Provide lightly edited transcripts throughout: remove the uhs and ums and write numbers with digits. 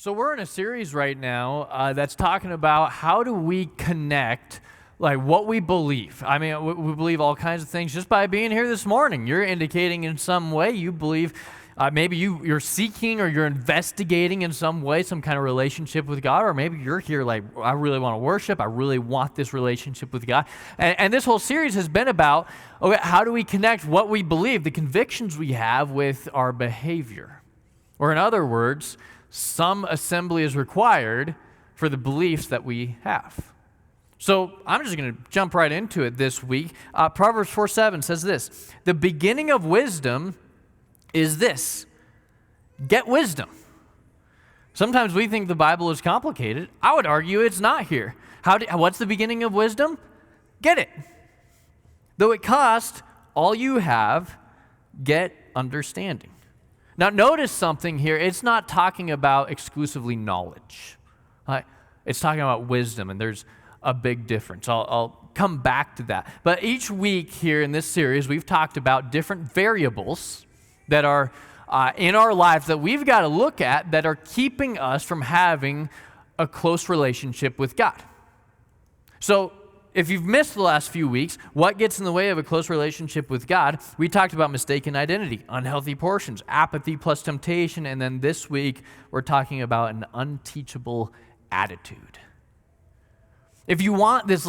So we're in a series right now that's talking about how do we connect like what we believe. I mean, we believe all kinds of things just by being here this morning. You're indicating in some way you believe maybe you're seeking or you're investigating in some way some kind of relationship with God, or maybe you're here like, I really want to worship. I really want this relationship with God. And this whole series has been about, okay, how do we connect what we believe, the convictions we have with our behavior? Or in other words, some assembly is required for the beliefs that we have. So I'm just going to jump right into it this week. Proverbs 4:7 says this: the beginning of wisdom is this, get wisdom. Sometimes we think the Bible is complicated. I would argue it's not here. What's the beginning of wisdom? Get it. Though it cost all you have, get understanding. Now, notice something here. It's not talking about exclusively knowledge. It's talking about wisdom, and there's a big difference. I'll come back to that. But each week here in this series, we've talked about different variables that are in our lives that we've got to look at that are keeping us from having a close relationship with God. So, if you've missed the last few weeks, what gets in the way of a close relationship with God? We talked about mistaken identity, unhealthy portions, apathy plus temptation, and then this week we're talking about an unteachable attitude. If you want this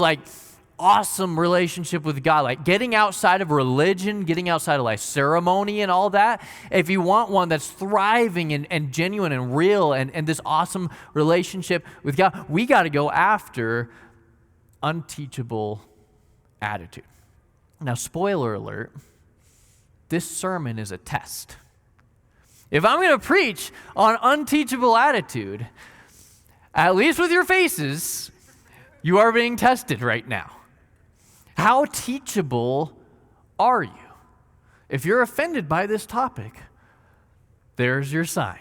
awesome relationship with God, like getting outside of religion, getting outside of ceremony and all that, if you want one that's thriving and genuine and real and this awesome relationship with God, we got to go after unteachable attitude. Now, spoiler alert, this sermon is a test. If I'm going to preach on unteachable attitude, at least with your faces, you are being tested right now. How teachable are you? If you're offended by this topic, there's your sign.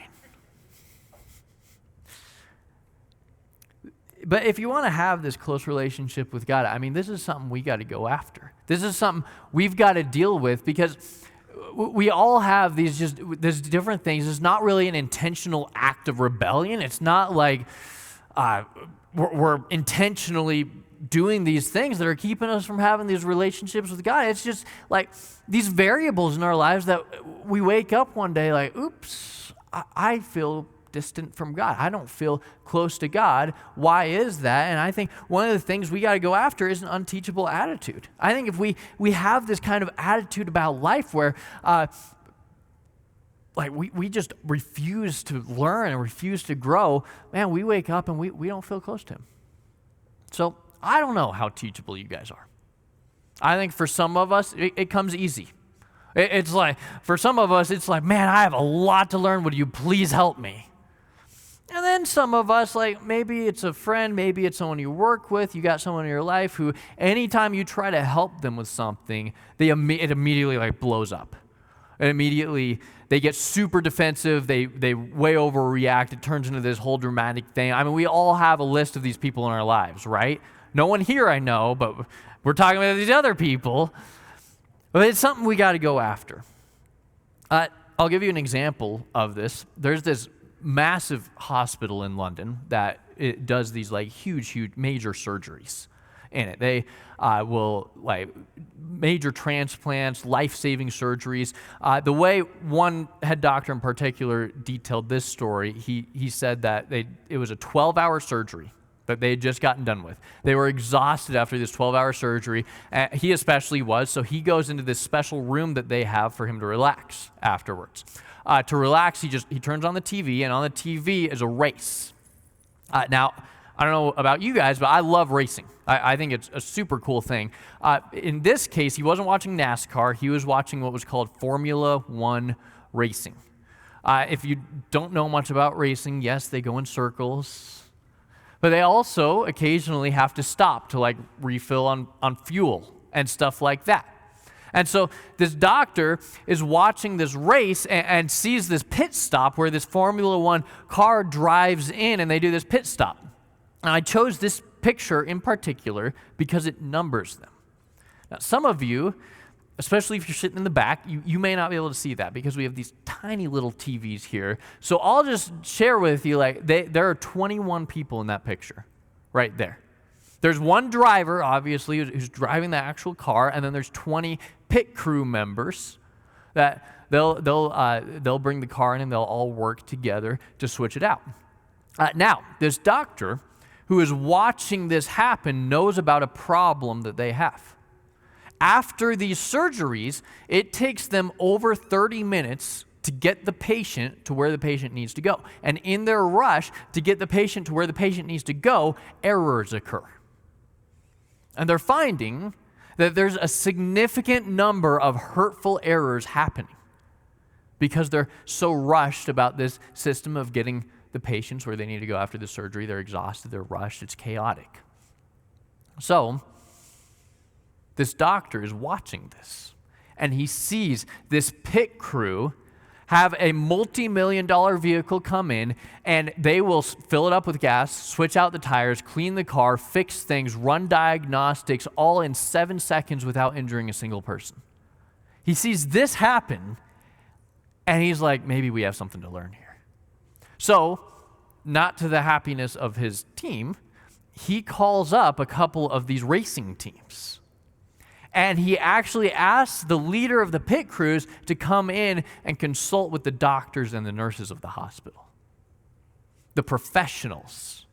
But if you want to have this close relationship with God, I mean, this is something we got to go after. This is something we've got to deal with because we all have these different things. It's not really an intentional act of rebellion. It's not like we're intentionally doing these things that are keeping us from having these relationships with God. It's just like these variables in our lives that we wake up one day like, oops, I feel distant from God. I don't feel close to God. Why is that? And I think one of the things we got to go after is an unteachable attitude. I think if we have this kind of attitude about life where we just refuse to learn and refuse to grow, man, we wake up and we don't feel close to Him. So I don't know how teachable you guys are. I think for some of us, it comes easy. It's like, for some of us, it's like, man, I have a lot to learn. Would you please help me? And then some of us, maybe it's a friend, maybe it's someone you work with, you got someone in your life who, anytime you try to help them with something, it immediately blows up. And immediately they get super defensive, they way overreact, it turns into this whole dramatic thing. I mean, we all have a list of these people in our lives, right? No one here I know, but we're talking about these other people. But it's something we got to go after. I'll give you an example of this. There's this massive hospital in London that it does these huge major surgeries in it. They will major transplants, life-saving surgeries. The way one head doctor in particular detailed this story, he said that it was a 12-hour surgery that they had just gotten done with. They were exhausted after this 12-hour surgery. He especially was, so he goes into this special room that they have for him to relax afterwards. To relax, he turns on the TV, and on the TV is a race. Now, I don't know about you guys, but I love racing. I think it's a super cool thing. In this case, he wasn't watching NASCAR. He was watching what was called Formula One racing. If you don't know much about racing, yes, they go in circles. But they also occasionally have to stop to refill on fuel and stuff like that. And so this doctor is watching this race and sees this pit stop where this Formula One car drives in and they do this pit stop. And I chose this picture in particular because it numbers them. Now, some of you, especially if you're sitting in the back, you may not be able to see that because we have these tiny little TVs here. So I'll just share with you, like, there are 21 people in that picture right there. There's one driver, obviously, who's driving the actual car, and then there's 20 pit crew members that they'll bring the car in and they'll all work together to switch it out. Now, this doctor who is watching this happen knows about a problem that they have. After these surgeries, it takes them over 30 minutes to get the patient to where the patient needs to go. And in their rush to get the patient to where the patient needs to go, errors occur. And they're finding that there's a significant number of hurtful errors happening because they're so rushed about this system of getting the patients where they need to go after the surgery. They're exhausted, they're rushed, it's chaotic. So, this doctor is watching this, and he sees this pit crew have a multi-million-dollar vehicle come in, and they will fill it up with gas, switch out the tires, clean the car, fix things, run diagnostics, all in 7 seconds without injuring a single person. He sees this happen, and he's like, maybe we have something to learn here. So, not to the happiness of his team, he calls up a couple of these racing teams. And he actually asks the leader of the pit crews to come in and consult with the doctors and the nurses of the hospital, the professionals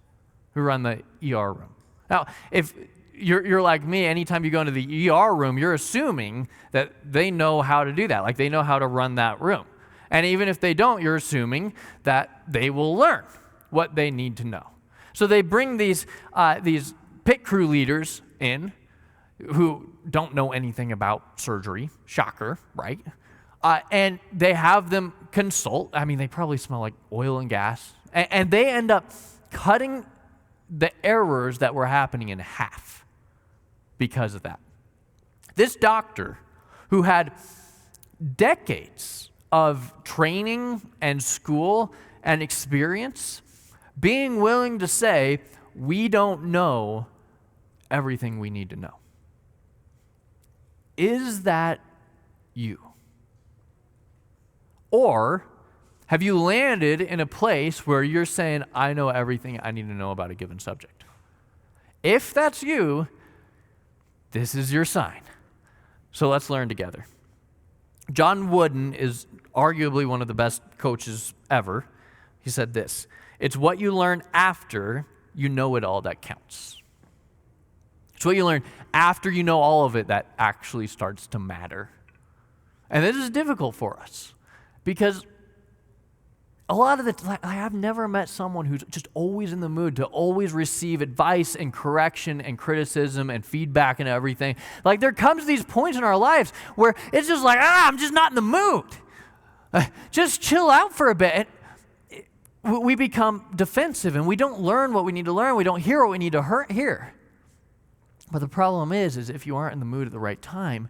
who run the ER room. Now, if you're like me, anytime you go into the ER room, you're assuming that they know how to do that, like they know how to run that room. And even if they don't, you're assuming that they will learn what they need to know. So they bring these pit crew leaders in who don't know anything about surgery. Shocker, right? And they have them consult. I mean, they probably smell like oil and gas. And they end up cutting the errors that were happening in half because of that. This doctor, who had decades of training and school and experience, being willing to say, we don't know everything we need to know. Is that you? Or have you landed in a place where you're saying, I know everything I need to know about a given subject? If that's you, this is your sign. So let's learn together. John Wooden is arguably one of the best coaches ever. He said this: it's what you learn after you know it all that counts. It's what you learn after you know all of it that actually starts to matter. And this is difficult for us because a lot of I've never met someone who's just always in the mood to always receive advice and correction and criticism and feedback and everything. Like, there comes these points in our lives where it's just like, I'm just not in the mood. Just chill out for a bit. We become defensive and we don't learn what we need to learn. We don't hear what we need to hear. But the problem is if you aren't in the mood at the right time,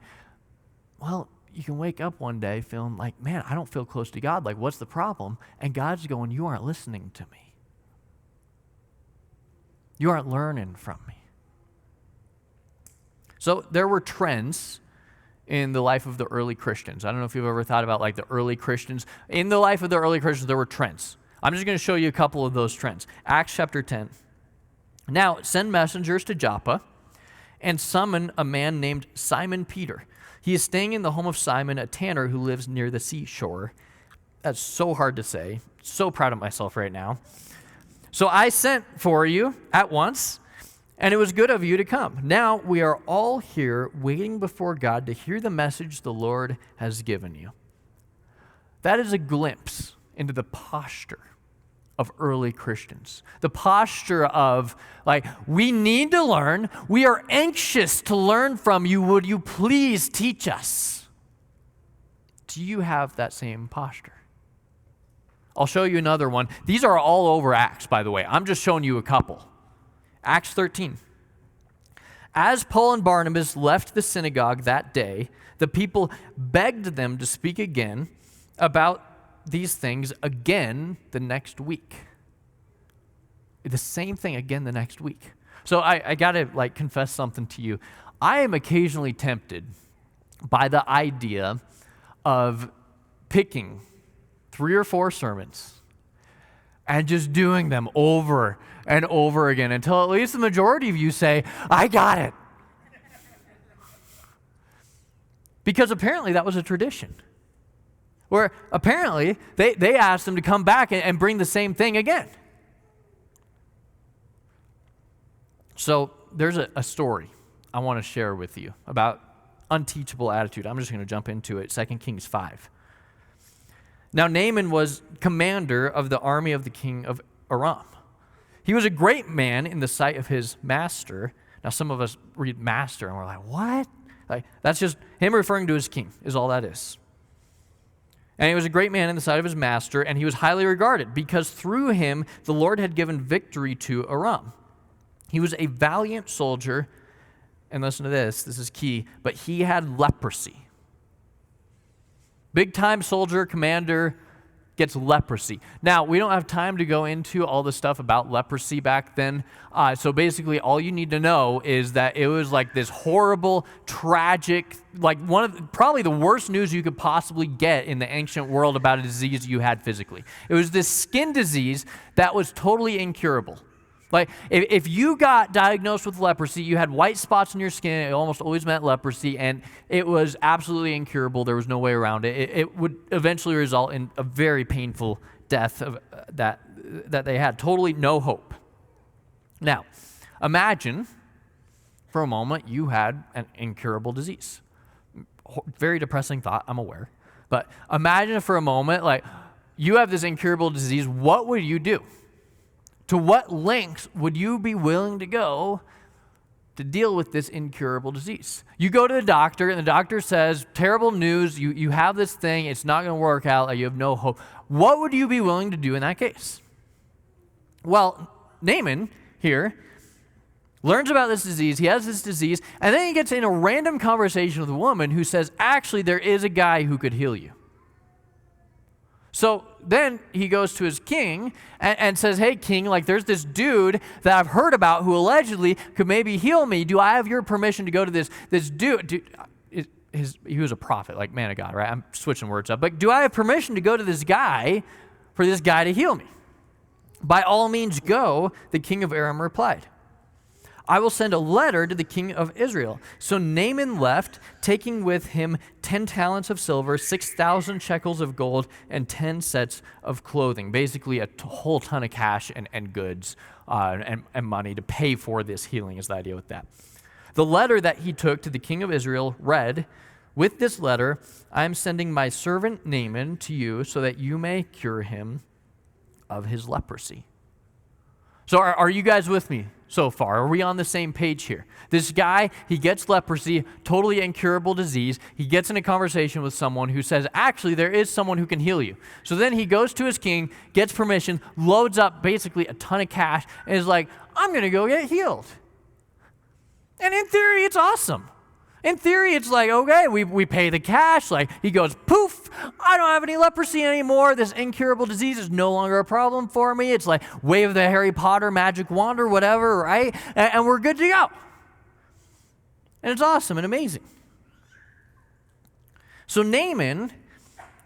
well, you can wake up one day feeling like, man, I don't feel close to God. Like, what's the problem? And God's going, you aren't listening to me. You aren't learning from me. So there were trends in the life of the early Christians. I don't know if you've ever thought about like the early Christians. In the life of the early Christians, there were trends. I'm just going to show you a couple of those trends. Acts chapter 10. Now, send messengers to Joppa and summon a man named Simon Peter. He is staying in the home of Simon, a tanner who lives near the seashore. That's so hard to say. So proud of myself right now. So I sent for you at once, and it was good of you to come. Now we are all here waiting before God to hear the message the Lord has given you. That is a glimpse into the posture of early Christians. The posture of, like, we need to learn. We are anxious to learn from you. Would you please teach us? Do you have that same posture? I'll show you another one. These are all over Acts, by the way. I'm just showing you a couple. Acts 13. As Paul and Barnabas left the synagogue that day, the people begged them to speak again about these things again the next week. The same thing again the next week. So I got to confess something to you. I am occasionally tempted by the idea of picking 3 or 4 sermons and just doing them over and over again until at least the majority of you say, I got it. Because apparently that was a tradition. Where apparently they asked him to come back and bring the same thing again. So there's a story I want to share with you about unteachable attitude. I'm just going to jump into it. 2 Kings 5. Now Naaman was commander of the army of the king of Aram. He was a great man in the sight of his master. Now some of us read master and we're like, what? Like, that's just him referring to his king is all that is. And he was a great man in the sight of his master, and he was highly regarded because through him the Lord had given victory to Aram. He was a valiant soldier, and listen to this is key, but he had leprosy. Big-time soldier, commander, gets leprosy. Now, we don't have time to go into all the stuff about leprosy back then. So basically, all you need to know is that it was like this horrible, tragic, like probably the worst news you could possibly get in the ancient world about a disease you had physically. It was this skin disease that was totally incurable. Like, if you got diagnosed with leprosy, you had white spots in your skin, it almost always meant leprosy, and it was absolutely incurable. There was no way around it. It would eventually result in a very painful death that they had. Totally no hope. Now, imagine for a moment you had an incurable disease. Very depressing thought, I'm aware. But imagine for a moment, like, you have this incurable disease. What would you do? To what lengths would you be willing to go to deal with this incurable disease? You go to the doctor, and the doctor says, terrible news, you have this thing, it's not going to work out, you have no hope. What would you be willing to do in that case? Well, Naaman here learns about this disease, he has this disease, and then he gets in a random conversation with a woman who says, actually, there is a guy who could heal you. So then he goes to his king and says, hey, king, like there's this dude that I've heard about who allegedly could maybe heal me. Do I have your permission to go to this dude? He was a prophet, like man of God, right? I'm switching words up. But do I have permission to go to this guy for this guy to heal me? By all means go, the king of Aram replied. I will send a letter to the king of Israel. So Naaman left, taking with him 10 talents of silver, 6,000 shekels of gold, and 10 sets of clothing. Basically, a whole ton of cash and goods and money to pay for this healing is the idea with that. The letter that he took to the king of Israel read, with this letter, I am sending my servant Naaman to you so that you may cure him of his leprosy. So are you guys with me so far? Are we on the same page here? This guy, he gets leprosy, totally incurable disease. He gets in a conversation with someone who says, actually, there is someone who can heal you. So then he goes to his king, gets permission, loads up basically a ton of cash, and is like, I'm going to go get healed. And in theory, it's awesome. In theory, it's like, okay, we pay the cash. Like, he goes, poof, I don't have any leprosy anymore. This incurable disease is no longer a problem for me. It's like, wave the Harry Potter magic wand or whatever, right? And we're good to go. And it's awesome and amazing. So Naaman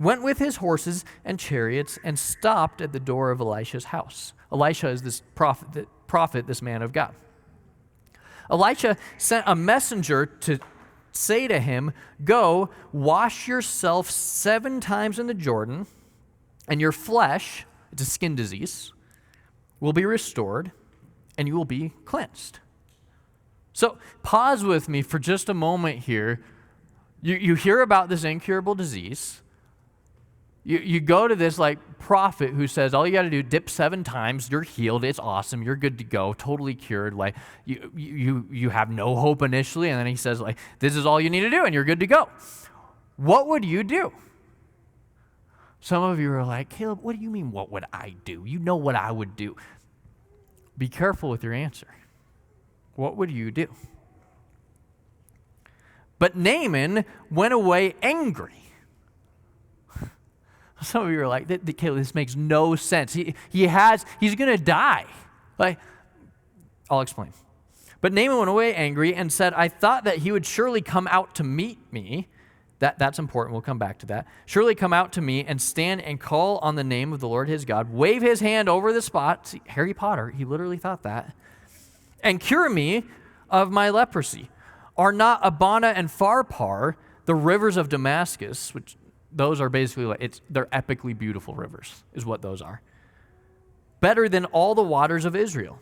went with his horses and chariots and stopped at the door of Elisha's house. Elisha is this prophet, this man of God. Elisha sent a messenger to say to him, go, wash yourself 7 times in the Jordan, and your flesh, it's a skin disease, will be restored, and you will be cleansed. So pause with me for just a moment here. You hear about this incurable disease. You go to this like prophet who says, all you got to do, dip 7 times, you're healed, it's awesome, you're good to go, totally cured. Like you have no hope initially, and then he says, like, this is all you need to do, and you're good to go. What would you do? Some of you are like, Caleb, what do you mean, what would I do? You know what I would do. Be careful with your answer. What would you do? But Naaman went away angry. Some of you are like, Caleb, this makes no sense. He's going to die. Like, I'll explain. But Naaman went away angry and said, I thought that he would surely come out to meet me That's important. We'll come back to that. Surely come out to me and stand and call on the name of the Lord his God. Wave his hand over the spot. See, Harry Potter, he literally thought that. And cure me of my leprosy. Are not Abana and Pharpar, the rivers of Damascus, which those are basically they're epically beautiful rivers, is what those are, better than all the waters of Israel?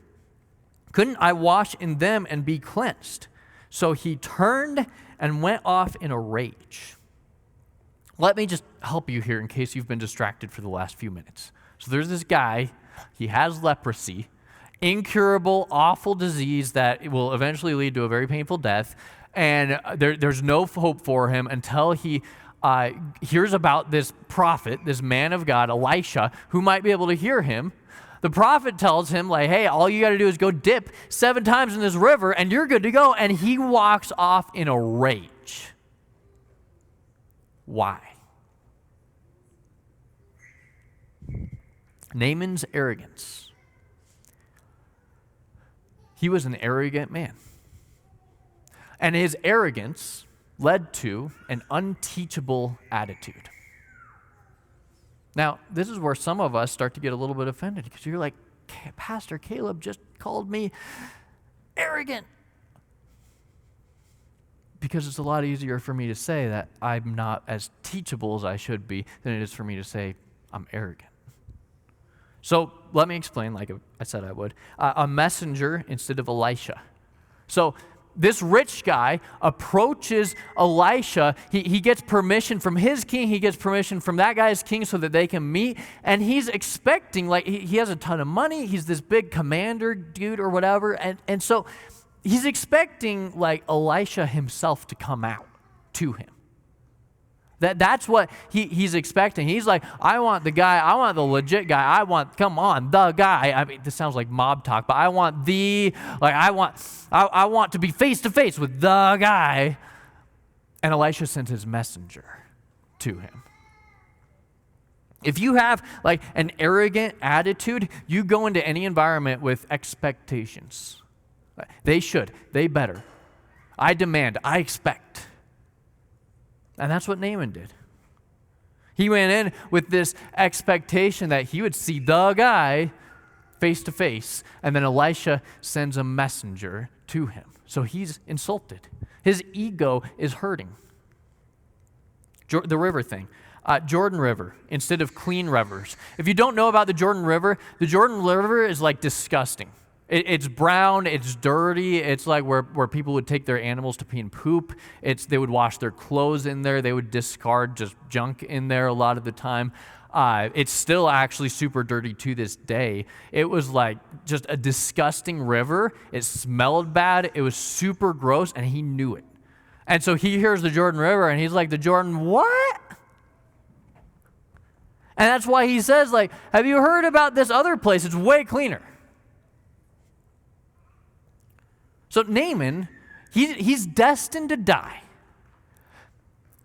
Couldn't I wash in them and be cleansed? So he turned and went off in a rage. Let me just help you here in case you've been distracted for the last few minutes. So there's this guy, he has leprosy, incurable, awful disease that will eventually lead to a very painful death, and there's no hope for him until he hears about this prophet, this man of God, Elisha, who might be able to hear him. The prophet tells him, like, hey, all you got to do is go dip 7 times in this river, and you're good to go, and he walks off in a rage. Why? Naaman's arrogance. He was an arrogant man. And his arrogance led to an unteachable attitude. Now, this is where some of us start to get a little bit offended because you're like, Pastor Caleb just called me arrogant. Because it's a lot easier for me to say that I'm not as teachable as I should be than it is for me to say I'm arrogant. So let me explain, like I said I would. A messenger instead of Elisha. So this rich guy approaches Elisha. He gets permission from his king. He gets permission from that guy's king so that they can meet. And he's expecting, like, he has a ton of money. He's this big commander dude or whatever. And so he's expecting, like, Elisha himself to come out to him. That's what he's expecting. He's like, I want the guy, I want the legit guy, come on, the guy. I mean, this sounds like mob talk, but I want I want to be face to face with the guy. And Elisha sent his messenger to him. If you have like an arrogant attitude, you go into any environment with expectations. They should, they better. I demand, I expect. And that's what Naaman did. He went in with this expectation that he would see the guy face to face, and then Elisha sends a messenger to him. So he's insulted. His ego is hurting. The river thing. Jordan River instead of clean rivers. If you don't know about the Jordan River is like disgusting. It's brown, it's dirty, it's like where people would take their animals to pee and poop. They would wash their clothes in there, they would discard just junk in there a lot of the time. It's still actually super dirty to this day. It was like just a disgusting river. It smelled bad, it was super gross, and he knew it. And so he hears the Jordan River, and he's like, the Jordan what? And that's why he says, like, have you heard about this other place? It's way cleaner. So Naaman, he's destined to die.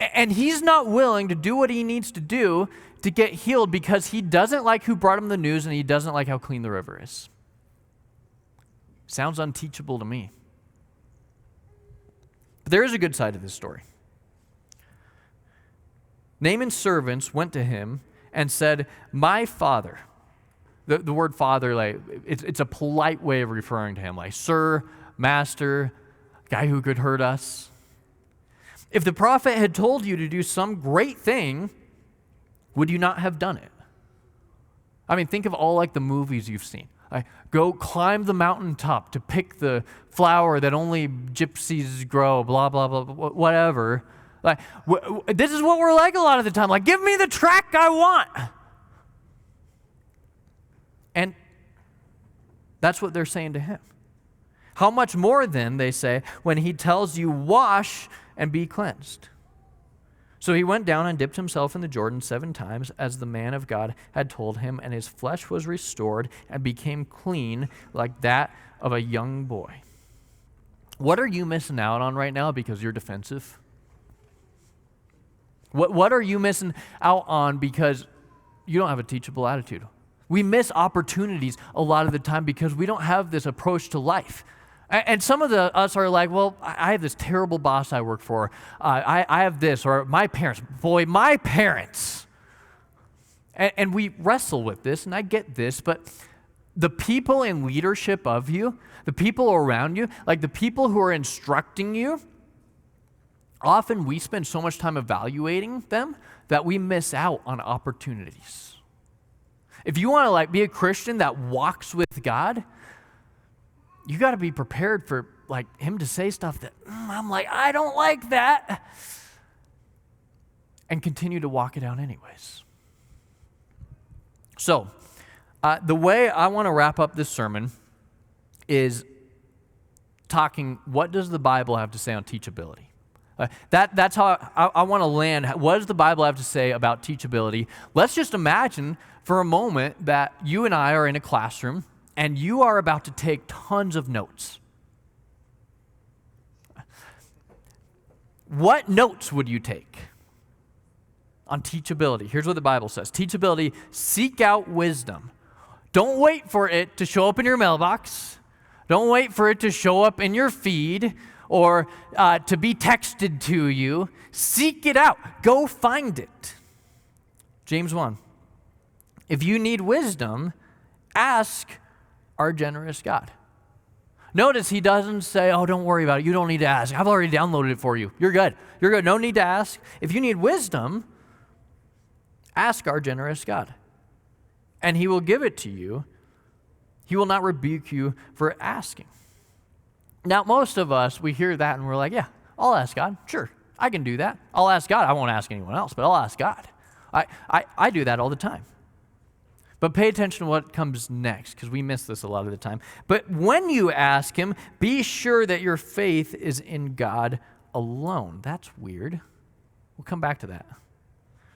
And he's not willing to do what he needs to do to get healed because he doesn't like who brought him the news and he doesn't like how clean the river is. Sounds unteachable to me. But there is a good side to this story. Naaman's servants went to him and said, my father. The word father, like it's a polite way of referring to him, like sir, master, guy who could hurt us. If the prophet had told you to do some great thing, would you not have done it? I mean, think of all like the movies you've seen. Like, go climb the mountaintop to pick the flower that only gypsies grow, blah, blah, blah, whatever. Like, this is what we're like a lot of the time. Like, give me the track I want. And that's what they're saying to him. How much more then, they say, when he tells you, wash and be cleansed. So he went down and dipped himself in the Jordan 7 times, as the man of God had told him, and his flesh was restored and became clean like that of a young boy. What are you missing out on right now because you're defensive? What are you missing out on because you don't have a teachable attitude? We miss opportunities a lot of the time because we don't have this approach to life. And some of us are like, well, I have this terrible boss I work for. I have this, or my parents. Boy, my parents. And we wrestle with this, and I get this, but the people in leadership of you, the people around you, like the people who are instructing you, often we spend so much time evaluating them that we miss out on opportunities. If you want to like be a Christian that walks with God, you got to be prepared for like him to say stuff that I'm like, I don't like that, and continue to walk it out anyways. So, the way I want to wrap up this sermon is talking, what does the Bible have to say on teachability? That's how I want to land. What does the Bible have to say about teachability? Let's just imagine for a moment that you and I are in a classroom and you are about to take tons of notes. What notes would you take on teachability? Here's what the Bible says. Teachability, seek out wisdom. Don't wait for it to show up in your mailbox. Don't wait for it to show up in your feed or to be texted to you. Seek it out. Go find it. James 1. If you need wisdom, ask our generous God. Notice he doesn't say, oh, don't worry about it. You don't need to ask. I've already downloaded it for you. You're good. You're good. No need to ask. If you need wisdom, ask our generous God, and he will give it to you. He will not rebuke you for asking. Now, most of us, we hear that and we're like, yeah, I'll ask God. Sure, I can do that. I'll ask God. I won't ask anyone else, but I'll ask God. I do that all the time. But pay attention to what comes next, because we miss this a lot of the time. But when you ask him, be sure that your faith is in God alone. That's weird. We'll come back to that.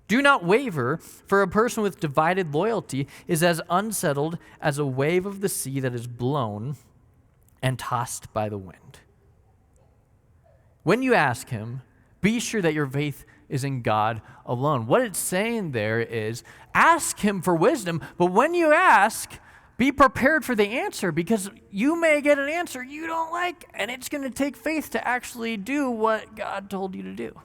Do not waver, for a person with divided loyalty is as unsettled as a wave of the sea that is blown and tossed by the wind. When you ask him, be sure that your faith is in God alone. What it's saying there is, ask him for wisdom, but when you ask, be prepared for the answer, because you may get an answer you don't like, and it's going to take faith to actually do what God told you to do.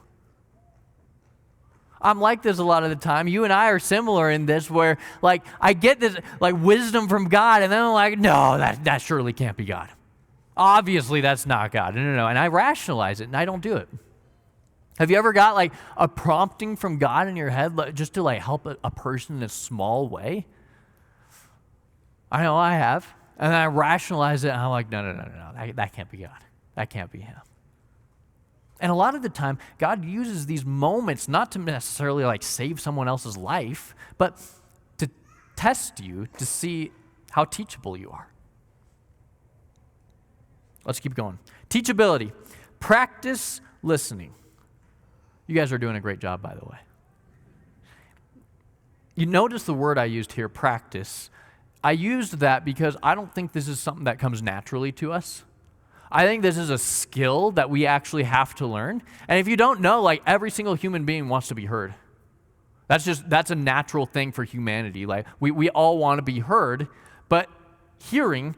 I'm like this a lot of the time. You and I are similar in this, where like I get this like wisdom from God, and then I'm like, no, that surely can't be God. Obviously, that's not God. No. And I rationalize it, and I don't do it. Have you ever got like a prompting from God in your head just to like help a person in a small way? I know I have. And then I rationalize it, and I'm like, no, that can't be God. That can't be him. And a lot of the time, God uses these moments not to necessarily like save someone else's life, but to test you to see how teachable you are. Let's keep going. Teachability. Practice listening. You guys are doing a great job, by the way. You notice the word I used here, practice. I used that because I don't think this is something that comes naturally to us. I think this is a skill that we actually have to learn. And if you don't know, like every single human being wants to be heard. That's a natural thing for humanity. Like we all want to be heard, but hearing,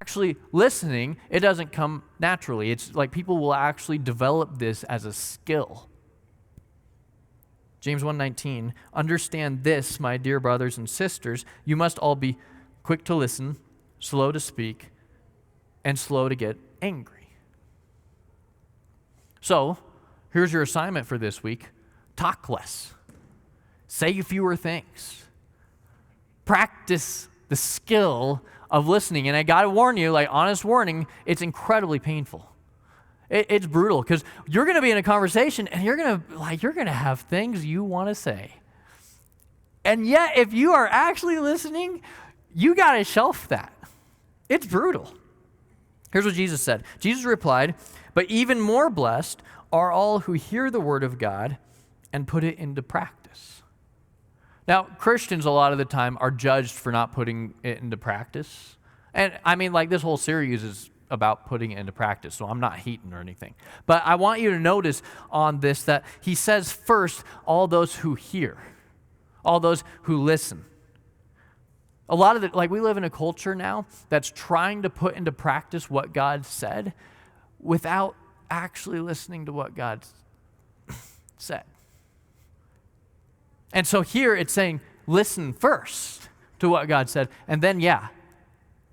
actually listening, it doesn't come naturally. It's like people will actually develop this as a skill. James 1:19, understand this, my dear brothers and sisters, you must all be quick to listen, slow to speak, and slow to get angry. So, here's your assignment for this week. Talk less. Say fewer things. Practice the skill of listening. And I got to warn you, like honest warning, it's incredibly painful. It's brutal because you're going to be in a conversation and you're going to have things you want to say. And yet, if you are actually listening, you got to shelf that. It's brutal. Here's what Jesus said. Jesus replied, but even more blessed are all who hear the word of God and put it into practice. Now, Christians a lot of the time are judged for not putting it into practice. And I mean, like this whole series is about putting it into practice, so I'm not hating or anything. But I want you to notice on this that he says first, all those who hear, all those who listen. A lot of we live in a culture now that's trying to put into practice what God said without actually listening to what God said. And so here it's saying, listen first to what God said, and then,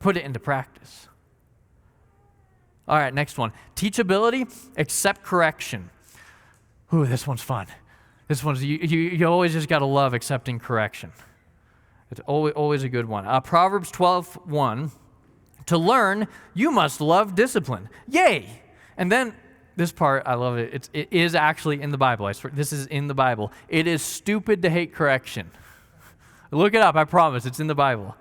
put it into practice. All right, next one. Teachability, accept correction. Ooh, this one's fun. This one's, you always just got to love accepting correction. It's always a good one. Proverbs 12:1, to learn, you must love discipline. Yay! And then this part, I love it. It is actually in the Bible. I swear, this is in the Bible. It is stupid to hate correction. Look it up, I promise. It's in the Bible.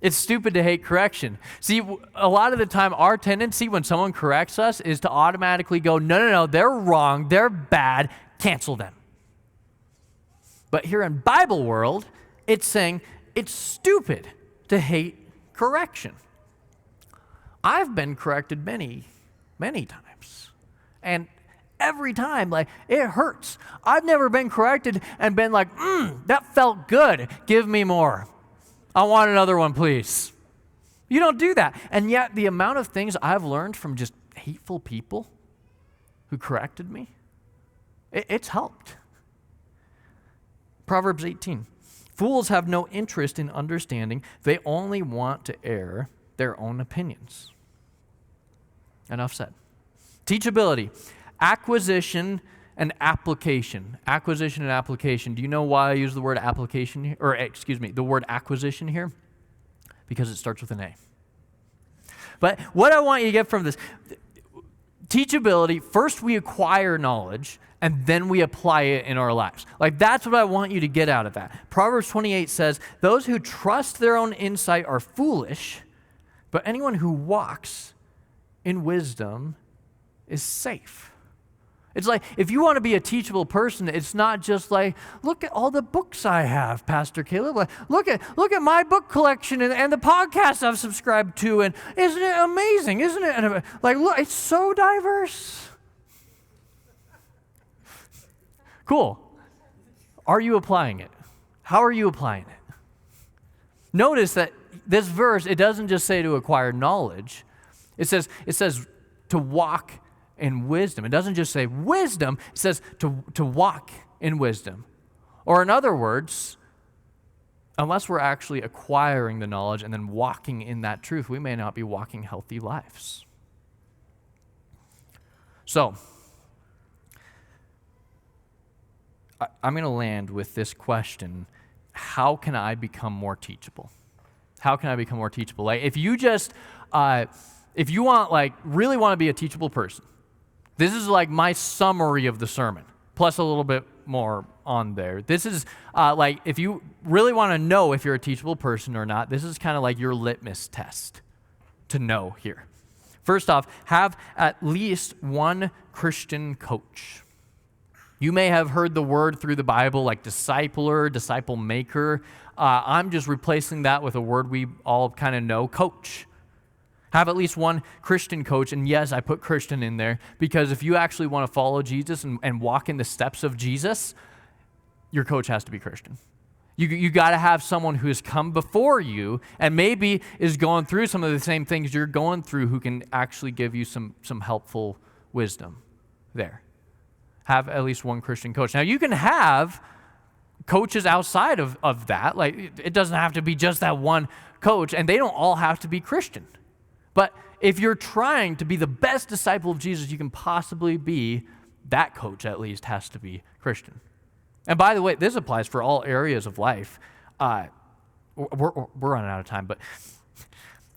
It's stupid to hate correction. See, a lot of the time, our tendency when someone corrects us is to automatically go, no, they're wrong, they're bad, cancel them. But here in Bible world, it's saying it's stupid to hate correction. I've been corrected many, many times. And every time, it hurts. I've never been corrected and been like, that felt good. Give me more. I want another one, please. You don't do that. And yet the amount of things I've learned from just hateful people who corrected me, it's helped. Proverbs 18. Fools have no interest in understanding. They only want to air their own opinions. Enough said. Teachability, acquisition and application. Acquisition and application. Do you know why I use the word application here? The word acquisition here? Because it starts with an A. But what I want you to get from this, teachability, first we acquire knowledge, and then we apply it in our lives. That's what I want you to get out of that. Proverbs 28 says, those who trust their own insight are foolish, but anyone who walks in wisdom is safe. It's if you want to be a teachable person, it's not just look at all the books I have, Pastor Caleb. Look at my book collection and the podcasts I've subscribed to, and isn't it amazing? Isn't it? And look, it's so diverse. Cool. Are you applying it? How are you applying it? Notice that this verse, it doesn't just say to acquire knowledge. It says to walk in wisdom. It doesn't just say wisdom, it says to walk in wisdom. Or in other words, unless we're actually acquiring the knowledge and then walking in that truth, we may not be walking healthy lives. So, I'm going to land with this question: how can I become more teachable? How can I become more teachable? If you just, if you really want to be a teachable person, this is my summary of the sermon, plus a little bit more on there. This is if you really want to know if you're a teachable person or not, this is kind of your litmus test to know here. First off, have at least one Christian coach. You may have heard the word through the Bible discipler, disciple maker. I'm just replacing that with a word we all kind of know, coach. Have at least one Christian coach, and yes, I put Christian in there because if you actually want to follow Jesus and walk in the steps of Jesus, your coach has to be Christian. You got to have someone who has come before you and maybe is going through some of the same things you're going through, who can actually give you some helpful wisdom there. Have at least one Christian coach. Now, you can have coaches outside of that. It doesn't have to be just that one coach, and they don't all have to be Christian. But if you're trying to be the best disciple of Jesus you can possibly be, that coach at least has to be Christian. And by the way, this applies for all areas of life. We're running out of time, but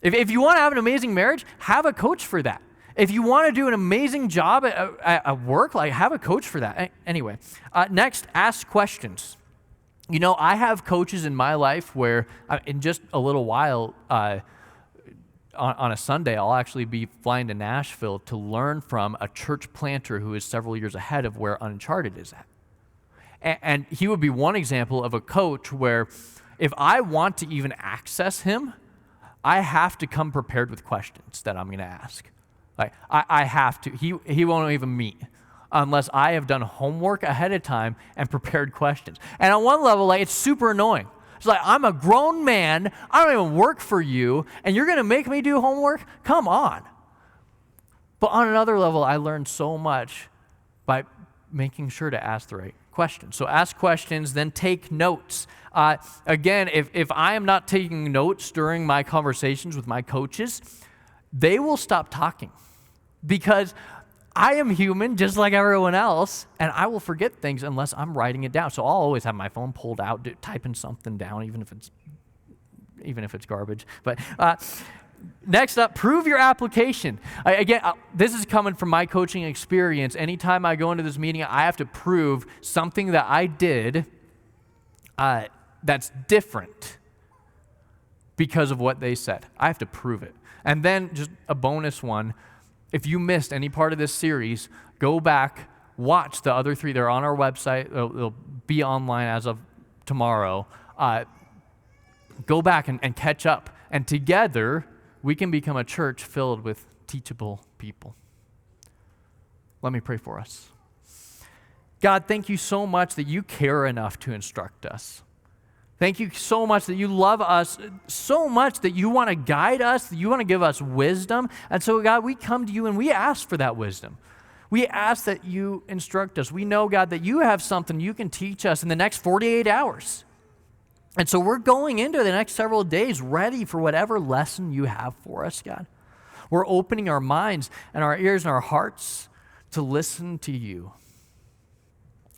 if you want to have an amazing marriage, have a coach for that. If you want to do an amazing job at work, have a coach for that. Anyway, next, ask questions. I have coaches in my life where in just a little while, on a Sunday, I'll actually be flying to Nashville to learn from a church planter who is several years ahead of where Uncharted is at. And he would be one example of a coach where if I want to even access him, I have to come prepared with questions that I'm going to ask. I have to. He won't even meet unless I have done homework ahead of time and prepared questions. And on one level, it's super annoying It's like, I'm a grown man, I don't even work for you, and you're going to make me do homework? Come on. But on another level, I learned so much by making sure to ask the right questions. So ask questions, then take notes. Again, if I am not taking notes during my conversations with my coaches, they will stop talking because I am human just like everyone else, and I will forget things unless I'm writing it down. So I'll always have my phone pulled out, typing something down, even if it's garbage. But next up, prove your application. Again, this is coming from my coaching experience. Anytime I go into this meeting, I have to prove something that I did that's different because of what they said. I have to prove it. And then just a bonus one, if you missed any part of this series, go back, watch the other 3. They're on our website. They'll be online as of tomorrow. Go back and catch up. And together, we can become a church filled with teachable people. Let me pray for us. God, thank you so much that you care enough to instruct us. Thank you so much that you love us so much that you want to guide us, that you want to give us wisdom. And so, God, we come to you and we ask for that wisdom. We ask that you instruct us. We know, God, that you have something you can teach us in the next 48 hours. And so we're going into the next several days ready for whatever lesson you have for us, God. We're opening our minds and our ears and our hearts to listen to you.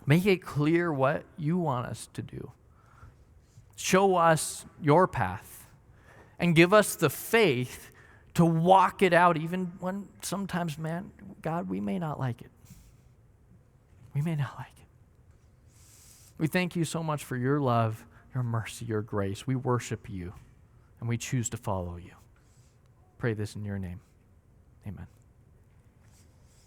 Make it clear what you want us to do. Show us your path and give us the faith to walk it out even when sometimes, man, God, we may not like it. We may not like it. We thank you so much for your love, your mercy, your grace. We worship you and we choose to follow you. Pray this in your name. Amen.